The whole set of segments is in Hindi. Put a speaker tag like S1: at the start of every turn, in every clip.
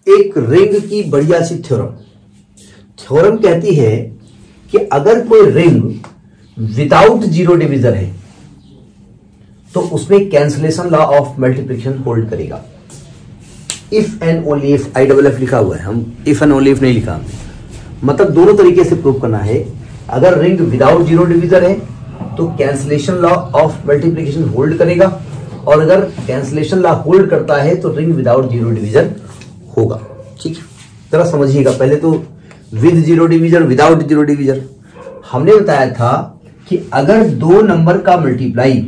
S1: एक रिंग की बढ़िया सी थ्योरम कहती है कि अगर कोई रिंग विदाउट जीरो डिवीजर है तो उसमें cancellation law of multiplication hold करेगा। If and only if, IFF लिखा हुआ है, हम इफ एंड ओनली इफ नहीं लिखा हमने, मतलब दोनों तरीके से प्रूव करना है। अगर रिंग विदाउट जीरो डिवीजर है तो cancellation law of multiplication hold करेगा, और अगर कैंसलेशन लॉ होल्ड करता है तो रिंग विदाउट जीरो डिवीजर होगा। ठीक है, जरा समझिएगा। पहले तो with zero divisor, without zero divisor हमने बताया था कि अगर दो नंबर का मल्टीप्लाई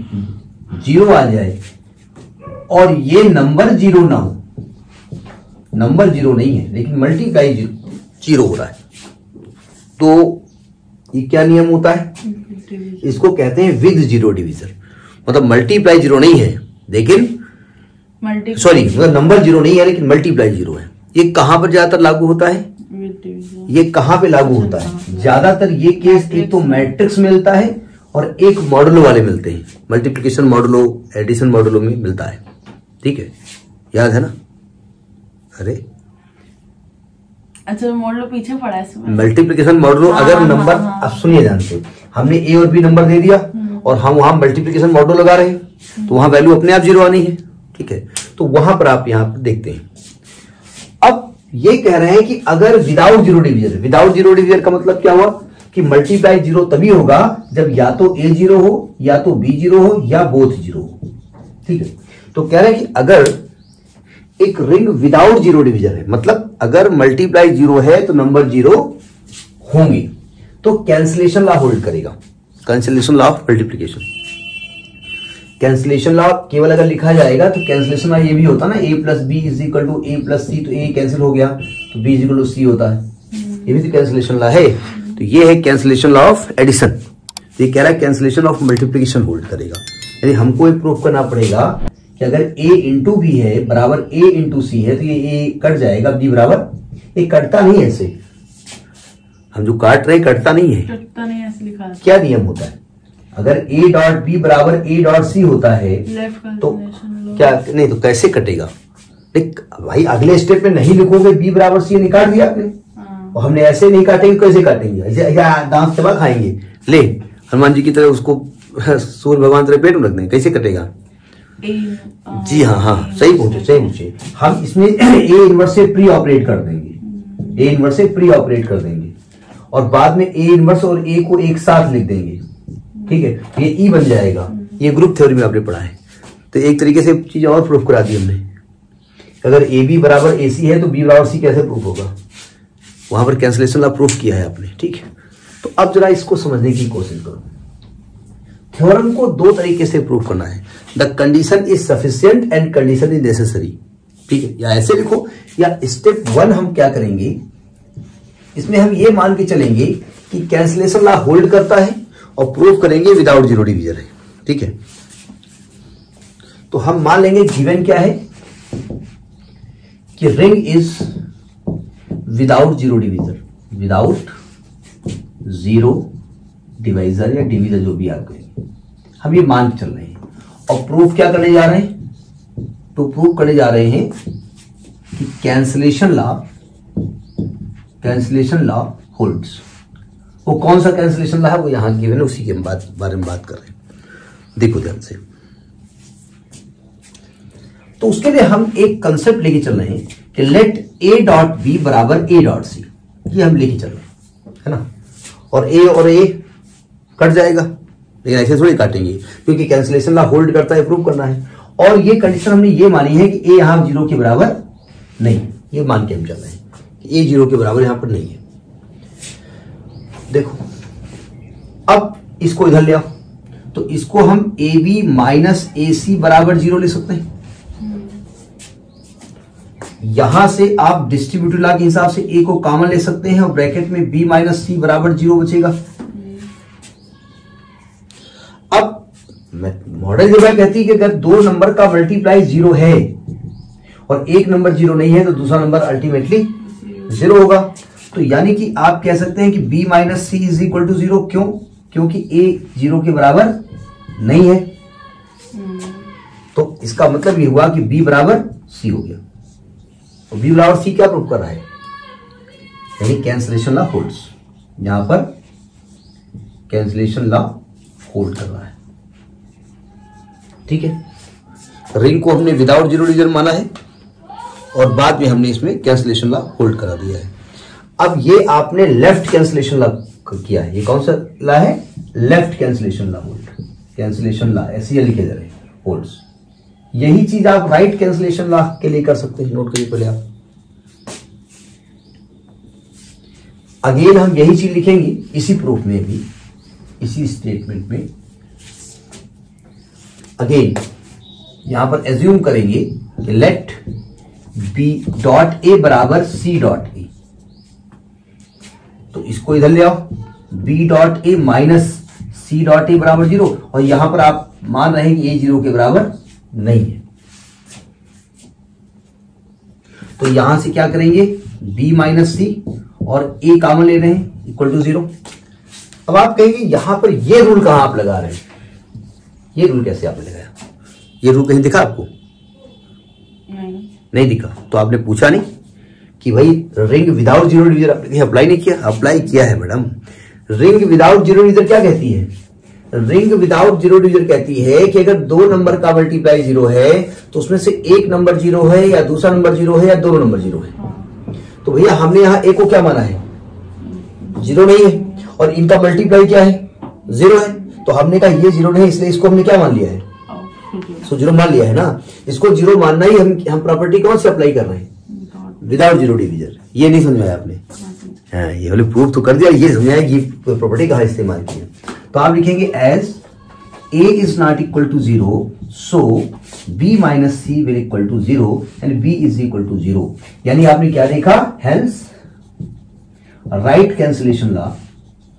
S1: जीरो आ जाए और ये नंबर जीरो ना हो, नंबर जीरो नहीं है लेकिन मल्टीप्लाई जीरो हो रहा है, तो ये क्या नियम होता है? इसको कहते हैं विद जीरो डिवीजर। मतलब मल्टीप्लाई जीरो नहीं है लेकिन मतलब नंबर जीरो नहीं है लेकिन मल्टीप्लाई जीरो है। ये कहां पर ज्यादातर लागू होता है? ये कहां पे लागू होता है? ज्यादातर ये केस एक तो मैट्रिक्स मिलता है और एक मॉडुलो वाले मिलते हैं। मल्टीप्लिकेशन मॉडुलो, एडिशन मॉडुलो में मिलता है। ठीक है, याद है ना? अरे
S2: अच्छा, मॉडुलो पीछे पड़ा है।
S1: मल्टीप्लिकेशन मॉडुलो अगर नंबर, अब सुनिए ध्यान से, हमने ए और बी नंबर दे दिया और हम वहां मल्टीप्लिकेशन मॉडुलो लगा रहे हैं तो वहां वैल्यू अपने आप जीरो आनी है। ठीक है, तो वहां पर आप यहां पर देखते हैं। अब ये कह रहे हैं कि अगर without zero divisor, without zero divisor का मतलब क्या हुआ कि मल्टीप्लाई जीरो तभी होगा जब या तो ए जीरो हो या तो बी जीरो हो या बोथ जीरो हो। ठीक है, तो कह रहे हैं कि अगर एक रिंग विदाउट जीरो डिवीजर है, मतलब अगर मल्टीप्लाई जीरो है तो नंबर जीरो होंगे, तो कैंसिलेशन लॉ होल्ड करेगा। Cancellation law of multiplication, cancellation law केवल अगर लिखा जाएगा तो कैंसिलेशन लॉ ये भी होता ना, a plus b is equal to a plus c, तो ए कैंसिल हो गया तो b is equal to c होता है। ये भी तो कैंसिलेशन लॉ है। तो ये है कैंसिलेशन लॉ ऑफ एडिशन। ये कह रहा है कैंसिलेशन ऑफ मल्टीप्लिकेशन होल्ड करेगा। यानी हमको एक प्रूफ करना पड़ेगा कि अगर a इंटू बी है बराबर a इंटू सी है तो ये a कट जाएगा, b बराबर, ये कटता नहीं है ऐसे, हम जो काट रहे कटता नहीं है,
S2: कटता नहीं ऐसे लिखा है।
S1: क्या नियम होता है? अगर a डॉट बी बराबर a डॉट सी होता है तो क्या नहीं, तो कैसे कटेगा? भाई अगले स्टेप में नहीं लिखोगे b बराबर सी, निकाल दिया आपने, और हमने ऐसे नहीं काटेंगे, कैसे काटेंगे? दांत चबा खाएंगे, ले हनुमान जी की तरह उसको सूर्य भगवान तरह पेट में रख देंगे, कैसे कटेगा? जी हाँ, हाँ सही पूछे, सही पूछे। हम इसमें ए इनवर्स से प्री ऑपरेट कर देंगे, ए इनवर्स से प्री ऑपरेट कर देंगे और बाद में ए इनवर्स और ए को एक साथ लिख देंगे। ठीक है, ये ई बन जाएगा। ये ग्रुप थ्योरी में आपने पढ़ा है। तो एक तरीके से चीज और प्रूफ करा दी हमने। अगर ए बी बराबर ए सी है तो बी बराबर सी कैसे प्रूफ होगा? वहां पर कैंसिलेशन लॉ प्रूफ किया है आपने। ठीक है, तो अब जरा इसको समझने की कोशिश करो। थ्योरम को दो तरीके से प्रूफ करना है। The condition is sufficient and condition is necessary. ठीक है, या ऐसे लिखो, या स्टेप वन हम क्या करेंगे, इसमें हम ये मान के चलेंगे कि कैंसिलेशन लॉ होल्ड करता है और प्रूफ करेंगे विदाउट जीरो डिवीजर है। ठीक है, तो हम मान लेंगे गिवन क्या है कि ring is without zero divisor, without zero divisor या डिवीजर, जो भी आप कहेंगे, हम ये मान के चल रहे हैं। और प्रूफ क्या करने जा रहे हैं? तो प्रूफ करने जा रहे हैं कि कैंसिलेशन लॉ होल्ड्स। वो कौन सा कैंसिलेशन लॉ है वो यहां गिवन है, उसी के बारे में बात कर रहे हैं। देखो ध्यान से। तो उसके लिए हम एक कंसेप्ट लेके चल रहे हैं कि लेट ए डॉट बी बराबर ए डॉट सी, ये हम लेके चल रहे हैं, है ना? और ए कट जाएगा, लेकिन ऐसे थोड़ी काटेंगे क्योंकि कैंसिलेशन लॉ होल्ड करता है, प्रूव करना है। और ये कंडीशन हमने ये मानी है कि ए यहां जीरो के बराबर नहीं, ये मान के हम चल रहे हैं कि ए जीरो के बराबर यहां पर नहीं है। देखो, अब इसको इधर ले आओ, तो इसको हम ए बी माइनस ए सी बराबर जीरो ले सकते हैं। यहां से आप डिस्ट्रीब्यूटिव लॉ के हिसाब से ए को कॉमन ले सकते हैं और ब्रैकेट में बी माइनस सी बराबर जीरो बचेगा। अब मॉडल जो कहती है कि अगर दो नंबर का मल्टीप्लाई जीरो है और एक नंबर जीरो नहीं है तो दूसरा नंबर अल्टीमेटली जीरो होगा। तो यानी कि आप कह सकते हैं कि b minus C is equal to zero. क्यों? क्योंकि a जीरो के बराबर नहीं है। तो इसका मतलब ये हुआ कि b बराबर c हो गया। और बी बराबर सी क्या प्रूव कर रहा है, यानी कैंसलेशन लॉ होल्ड्स। यहां पर कैंसलेशन लॉ होल्ड कर रहा है। ठीक है, रिंग को हमने विदाउट जीरो डिवीजन माना है और बाद में हमने इसमें कैंसलेशन लॉ होल्ड करा दिया है। अब ये आपने लेफ्ट कैंसलेशन लॉ किया है। ये कौन सा लॉ है, left cancellation law hold, cancellation law ऐसे लिखे जा रहे होल्ड्स। यही चीज आप राइट कैंसलेशन लॉ के लिए कर सकते हैं। नोट करिए पहले आप, अगेन हम यही चीज लिखेंगे इसी प्रूफ में भी, इसी स्टेटमेंट में। अगेन यहां पर एज्यूम करेंगे कि लेट बी डॉट ए बराबर सी डॉट ए, तो इसको इधर ले आओ, B dot A minus C dot A बराबर 0, और यहां पर आप मान रहे हैं कि ए 0 के बराबर नहीं है। तो यहां से क्या करेंगे, b माइनस सी और a कॉमन ले रहे हैं इक्वल टू 0। अब आप कहेंगे यहां पर ये रूल कहां आप लगा रहे हैं, ये रूल कैसे आपने लगाया, ये रूल कहीं दिखा आपको, नहीं दिखा। तो आपने पूछा नहीं कि भाई रिंग विदाउट जीरो डिवीजन आपने अप्लाई नहीं किया, अप्लाई किया है madam. Ring without zero division क्या कहती है, रिंग विदाउट जीरो डिवीजन कहती है कि अगर दो नंबर का मल्टीप्लाई 0 है तो उसमें से एक नंबर 0 है या दूसरा नंबर 0 है या दोनों नंबर 0 है। तो भैया हमने यहां ए को क्या माना है, 0 नहीं है, और इनका मल्टीप्लाई क्या है, 0 है। तो हमने कहा ये 0 नहीं, इसलिए इसको हमने क्या मान लिया है, इसको 0 मान लिया है ना। इसको 0 मानना ही हम प्रॉपर्टी कौन से अप्लाई कर रहे हैं, विदाउट जीरो डिवीजन। ये नहीं समझाया आपने, हाँ ये वाले प्रूफ तो कर दिया, ये समझाया ये प्रॉपर्टी कहां इस्तेमाल किया। तो आप लिखेंगे as a is not equal to 0 so b minus C will equal to 0 and b is equal to 0। यानी आपने क्या देखा, hence right cancellation law,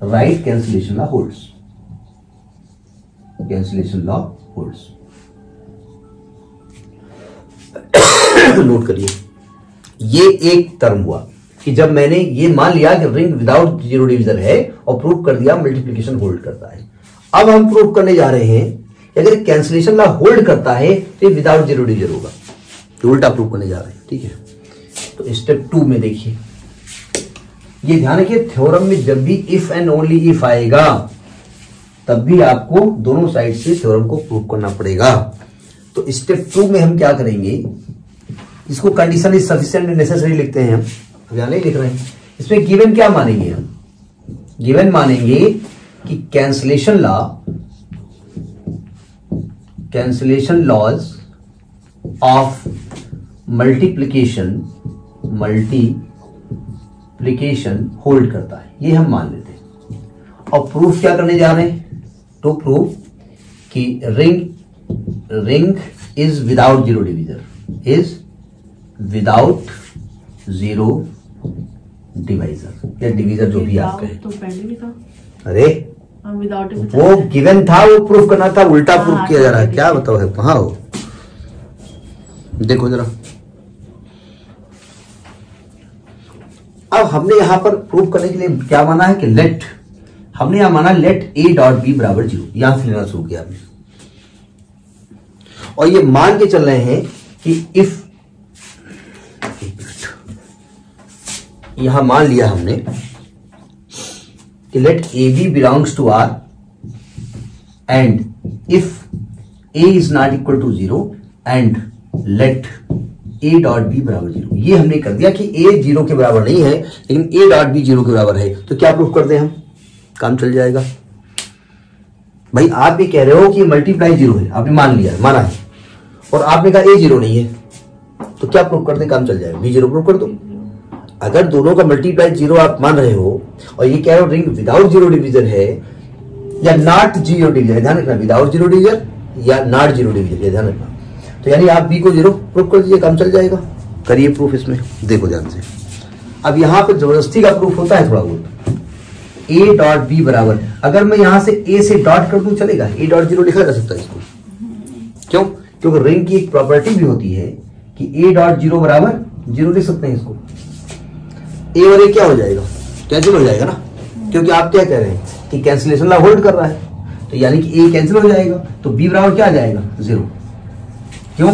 S1: right cancellation law holds, cancellation law holds. Note करिए, ये एक टर्म हुआ कि जब मैंने ये मान लिया कि रिंग विदाउट जीरो डिवीजन है और प्रूव कर दिया मल्टीप्लिकेशन होल्ड करता है। अब हम प्रूव करने जा रहे हैं कि अगर कैंसिलेशन लॉ होल्ड करता है तो विदाउट जीरो डिवीजन होगा, तो उल्टा प्रूव करने जा रहे हैं। ठीक है, तो स्टेप 2 में देखिए, ये ध्यान रखिए थ्योरम में जब भी इफ एंड ओनली इफ आएगा तब भी आपको दोनों साइड से थ्योरम को प्रूव करना पड़ेगा। तो स्टेप 2 में हम क्या करेंगे, इसको condition is sufficient and necessary लिखते हैं हम, यहां नहीं लिख रहे हैं। इसमें गिवन क्या मानेंगे हम, गिवन मानेंगे कि cancellation laws of multiplication hold करता है, ये हम मान लेते हैं। और प्रूफ क्या करने जा रहे हैं, टू प्रूफ कि ring is without zero division, is without zero divisor या डिवीजर जो भी आप कहें।
S2: तो पहले भी था,
S1: अरे
S2: विदाउट
S1: वो गिवन था, वो प्रूफ करना था, उल्टा प्रूफ किया जा रहा है। क्या बताओ है कहां हो, देखो जरा। अब हमने यहां पर प्रूफ करने के लिए क्या माना है कि लेट, हमने यहां माना लेट ए डॉट बी बराबर 0, यहां से लेना शुरू किया हमने। और ये मान के चल रहे हैं कि इफ, यहां मान लिया हमने कि let A B belongs to R and if A is not equal to 0 and let A dot B बराबर 0। ये हमने कर दिया कि ए 0 के बराबर नहीं है लेकिन ए डॉट बी 0 के बराबर है। तो क्या प्रूफ कर दें हम, काम चल जाएगा। भाई आप ये कह रहे हो कि मल्टीप्लाई 0 है, आपने मान लिया, माना है, और आपने कहा ए 0 नहीं है, तो क्या प्रूफ कर दें, काम चल जाएगा, बी 0 प्रूफ कर दो। अगर दोनों का मल्टीप्लाई 0 आप मान रहे हो और ये कह रहे हो रिंग विदाउट जीरो डिवीजन है या नॉट जीरो डिवीजन, ध्यान रखना, विदाउट जीरो डिवीजन या नॉट जीरो डिवीजन, ये ध्यान रखना। तो यानी आप बी को 0 प्रूफ कर दीजिए, काम चल जाएगा। करिए प्रूफ इसमें, देखो ध्यान से। अब यहां पर जबरदस्ती का प्रूफ होता है थोड़ा बहुत। ए डॉट बी बराबर, अगर मैं यहां से ए से डॉट कर दूं चलेगा, ए डॉट 0 लिखा जा सकता है इसको, क्यों, क्योंकि रिंग की एक प्रॉपर्टी भी होती है कि ए डॉट 0 बराबर 0 लिख सकते हैं इसको। ए और ए क्या हो जाएगा, कैंसिल हो जाएगा ना, क्योंकि आप क्या कह रहे हैं कि कैंसिलेशन लॉ होल्ड कर रहा है, तो यानी कि ए कैंसिल हो जाएगा, तो बी बराबर क्या आ जाएगा, 0। क्यों,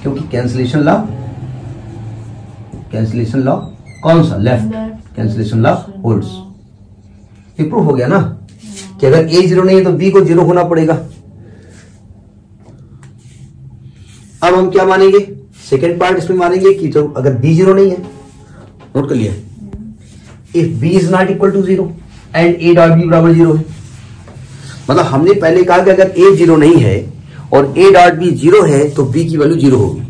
S1: क्योंकि कैंसिलेशन लॉ कैंसिलेशन लॉ कौन सा? Left cancellation law holds. ये प्रूफ हो गया ना कि अगर ए 0 नहीं है तो बी को 0 होना पड़ेगा। अब हम क्या मानेंगे? सेकेंड पार्ट इसमें मानेंगे कि तो अगर बी 0 नहीं है, नोट कर लिया, if B is not equal to 0 and A dot B बराबर 0 है। मतलब हमने पहले कहा कि अगर ए 0 नहीं है और ए डॉट बी 0 है तो बी की वैल्यू 0 होगी।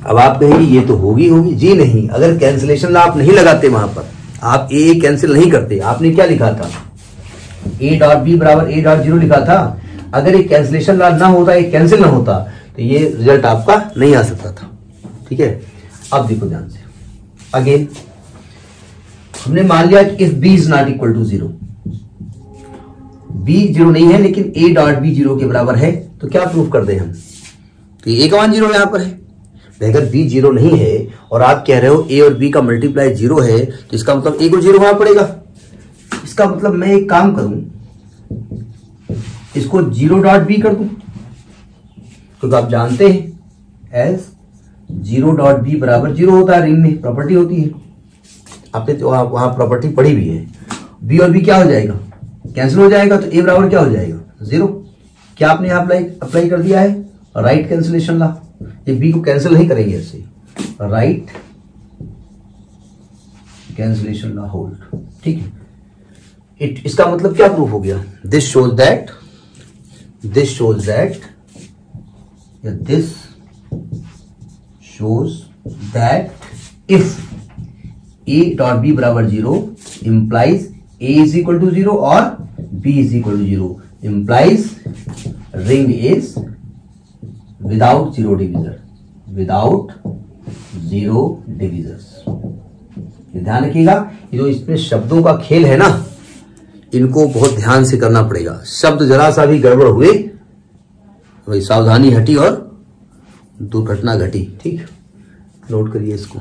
S1: अब आप कहेंगे ये तो होगी जी नहीं, अगर कैंसिलेशन लॉ आप नहीं लगाते, वहां पर आप ए कैंसिल नहीं करते, आपने क्या लिखा था? ए डॉट बी बराबर ए डॉट 0 लिखा था। अगर ये कैंसिलेशन लॉ ना होता, ये कैंसिल ना होता तो ये रिजल्ट आपका नहीं आ सकता था। ठीक है, अब देखो ध्यान से, अगेन हमने मान लिया कि if B is not equal to 0, B 0 नहीं है लेकिन ए डॉट बी 0 के बराबर है, तो क्या प्रूफ कर दे हम? तो ए का मान 0 यहां पर है। अगर बी 0 नहीं है और आप कह रहे हो ए और बी का मल्टीप्लाई 0 है, तो इसका मतलब ए को 0 होना पड़ेगा। इसका मतलब मैं एक काम करूं, इसको 0 डॉट बी कर दूं, क्योंकि आप जानते हैं एज 0 डॉट बी बराबर 0 होता है, रिंग में प्रॉपर्टी होती है, आपने तो वहां प्रॉपर्टी पढ़ी भी है। बी और बी क्या हो जाएगा? कैंसिल हो जाएगा, तो ए बराबर क्या हो जाएगा? 0। क्या आपने यहां अप्लाई कर दिया है? Right cancellation law. ये बी को कैंसिल नहीं करेंगे ऐसे, राइट कैंसिलेशन लॉ होल्ड। ठीक है, इसका मतलब क्या प्रूफ हो गया? This shows that this shows that if a dot b बराबर 0 implies a is equal to 0 और b is equal to 0 implies ring is without zero divisors। ध्यान रखिएगा, ये जो इसमें शब्दों का खेल है ना, इनको बहुत ध्यान से करना पड़ेगा। शब्द जरा सा भी गड़बड़ हुए वही सावधानी हटी और दुर्घटना घटी। ठीक, नोट करिए इसको।